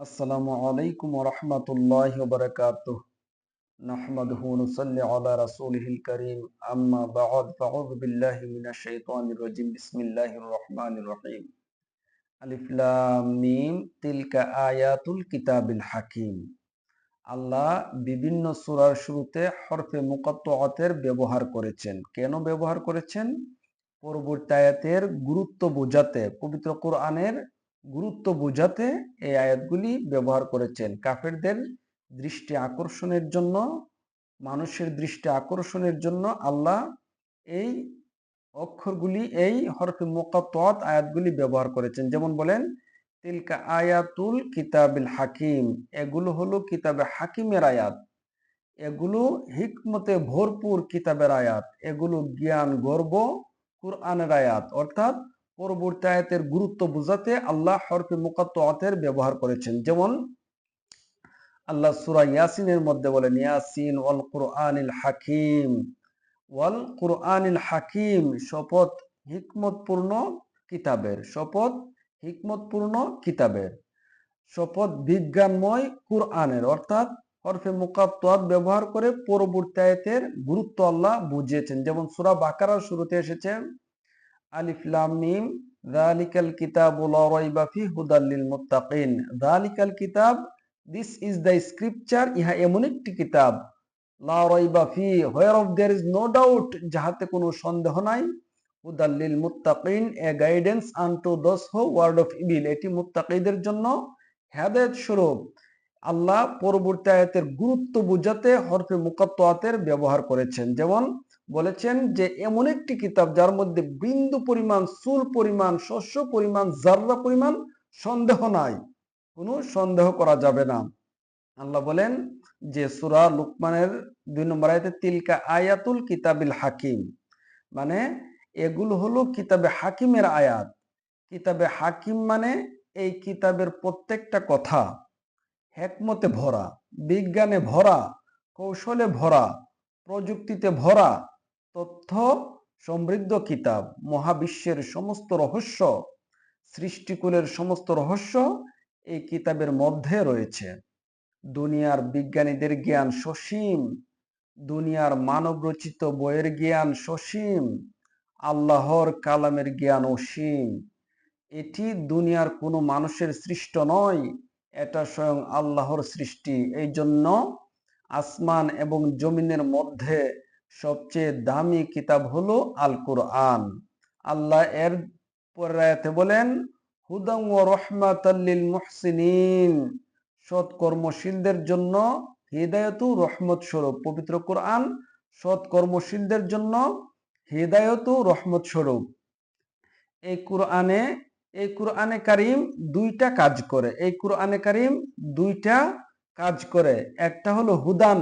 আসসালামু আলাইকুম ওয়া রাহমাতুল্লাহি ওয়া বারাকাতুহু। নাহমাদুহু ওয়া নুসাল্লি আলা রাসূলিহিল কারীম। আম্মা বা'দ। ফাআউযু বিল্লাহি মিনাশ শাইতানির রাজীম। বিসমিল্লাহির রহমানির রহিম। আলিফ লাম মিম তিলকা আয়াতুল কিতাবিল হাকীম। আল্লাহ বিভিন্ন সূরার শুরুতে হরফে মুকাত্তাআতের ব্যবহার করেছেন। কেন ব্যবহার করেছেন? পরবর্তী আয়াতের গুরুত্ব বোঝাতে, পবিত্র কোরআনের গুরুত্ব বোঝাতে এই আয়াতগুলি ব্যবহার করেছেন। কাফেরদের দৃষ্টি আকর্ষণের জন্য, মানুষের দৃষ্টি আকর্ষণের জন্য আল্লাহ এই অক্ষরগুলি, এই হরফে মুকাত্তাআত আয়াতগুলি ব্যবহার করেছেন। যেমন বলেন, তিলকা আয়াতুল কিতাবিল হাকিম, এগুলো হলো কিতাবে হাকিমের আয়াত, এগুলো হিকমতে ভরপুর কিতাবের আয়াত, এগুলো জ্ঞান গর্ব কুরআনের আয়াত। অর্থাৎ পরবর্তী আয়াতের গুরুত্ব বোঝাতে আল্লাহ হরফে মুকাত্তাআতের ব্যবহার করেছেন। যেমন আল্লাহ সূরা ইয়াসিনের মধ্যে বলেন, ইয়াসিন ওয়াল কুরআনিল হাকিম, ওয়াল কুরআনিল হাকিম, শপথ হিকমতপূর্ণ কিতাবের, শপথ হিকমতপূর্ণ কিতাবের, শপথ বিজ্ঞানময় কুরআনের। অর্থাৎ হরফে মুকাত্তাআত ব্যবহার করে পরবর্তী আয়াতের গুরুত্ব আল্লাহ বুঝিয়েছেন। যেমন সূরা বাকারার শুরুতে এসেছে, আলিফ লাম মিম যালিকাল কিতাবু লা রাইবা ফি হুদাল লিল মুত্তাকিন। যালিকাল কিতাব, দিস ইজ দ্য স্ক্রিপচার, ইহা এমন একটি কিতাব, লা রাইবা ফি, whereof there is no doubt, যাহাতে কোনো সন্দেহ নাই, হুদাল লিল মুত্তাকিন, a guidance unto those who ward off evil, এটি মুত্তাকিদের জন্য হেদায়েত স্বরূপ। আল্লাহ পরবর্তী আয়াতের গুরুত্ব বোঝাতে হরফে মুকাত্তাআতের ব্যবহার করেছেন। যেমন বলেছেন যে এমন একটি কিতাব যার মধ্যে বিন্দু পরিমাণ, চুল পরিমাণ, শস্য পরিমাণ, জাররা পরিমাণ সন্দেহ নাই, কোনো সন্দেহ করা যাবে না। আল্লাহ বলেন যে সূরা লুকমানের ২ নম্বর আয়াতে, তিলকা আয়াতুল কিতাবিল হাকিম, মানে এগুলো হলো কিতাবে হাকিমের আয়াত। কিতাবে হাকিম মানে এই কিতাবের প্রত্যেকটা কথা হিকমতে ভরা, বিজ্ঞানে ভরা, কৌশলে ভরা, প্রযুক্তিতে ভরা, তথ্য সমৃদ্ধ কিতাব। মহাবিশ্বের সমস্ত রহস্য, সৃষ্টিকুলের সমস্ত রহস্য এই কিতাবের মধ্যে রয়েছে। দুনিয়ার বিজ্ঞানীদের জ্ঞান সসীম, দুনিয়ার মানব রচিত বইয়ের জ্ঞান সসীম, আল্লাহর কালামের জ্ঞান অসীম। এটি দুনিয়ার কোনো মানুষের সৃষ্ট নয়, এটা স্বয়ং আল্লাহর সৃষ্টি। এই জন্য আসমান এবং জমিনের মধ্যে সবচেয়ে দামি কিতাব হলো আল কুরআন। আল্লাহ এর পরের আয়াতে বলেন, হুদাম ওয়া রাহমাতাল লিল মুহসিনিন, সৎ কর্মশীলদের জন্য হিদায়াতু রহমত স্বরূপ। পবিত্র কোরআন সৎ কর্মশীলদের জন্য হিদায়াতু রহমত স্বরূপ। এই কোরআনে, এই কোরআনে কারিম দুইটা কাজ করে, এই কোরআনে কারিম দুইটা কাজ করে। একটা হলো হুদান,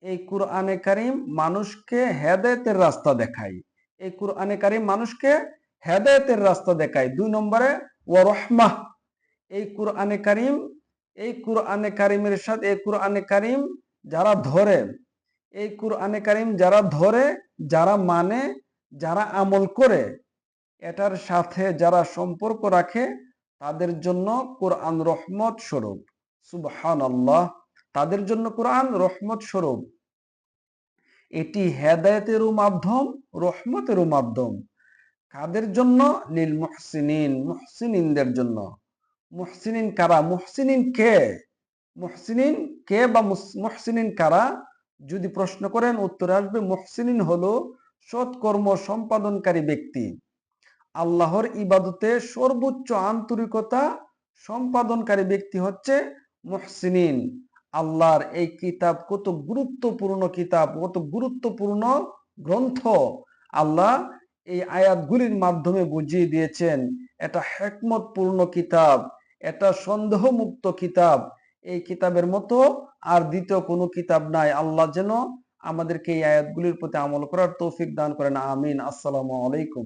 এই কোরআনে কারিম মানুষকে হেদায়েতের রাস্তা দেখায়, এই কোরআনে কারিম মানুষকে হেদায়েতের রাস্তা দেখায়। ২ নম্বরে ওয়া রাহমাহ, এই কোরআনে কারিম, এই কোরআনে কারিমের সাথে, এই কোরআনে কারিম যারা ধরে, এই কোরআনে কারিম যারা ধরে, যারা মানে, যারা আমল করে, এটার সাথে যারা সম্পর্ক রাখে, তাদের জন্য কোরআন রহমত স্বরূপ। সুবহানাল্লাহ, তাদের জন্য কোরআন রহমত স্বরূপ। এটি হেদায়েতেরও মাধ্যম, রহমতেরও মাধ্যম। কাদের জন্য? লিল মুহসিনিন, মুহসিনিনদের জন্য। মুহসিনিন কারা? মুহসিনিন কে? মুহসিনিন কে বা মুহসিনিন কারা যদি প্রশ্ন করেন, উত্তরে আসবে মুহসিনিন হলো সৎকর্ম সম্পাদনকারী ব্যক্তি, আল্লাহর ইবাদতে সর্বোচ্চ আন্তরিকতা সম্পাদনকারী ব্যক্তি হচ্ছে মুহসিনিন। আল্লাহর এই কিতাব কত গুরুত্বপূর্ণ কিতাব, কত গুরুত্বপূর্ণ গ্রন্থ, আল্লাহ এই আয়াতগুলির মাধ্যমে বুঝিয়ে দিয়েছেন। এটা হিকমতপূর্ণ কিতাব, এটা সন্দেহমুক্ত কিতাব। এই কিতাবের মতো আর দ্বিতীয় কোনো কিতাব নাই। আল্লাহ যেন আমাদেরকে এই আয়াতগুলির প্রতি আমল করার তৌফিক দান করেন। আমিন। আসসালামু আলাইকুম।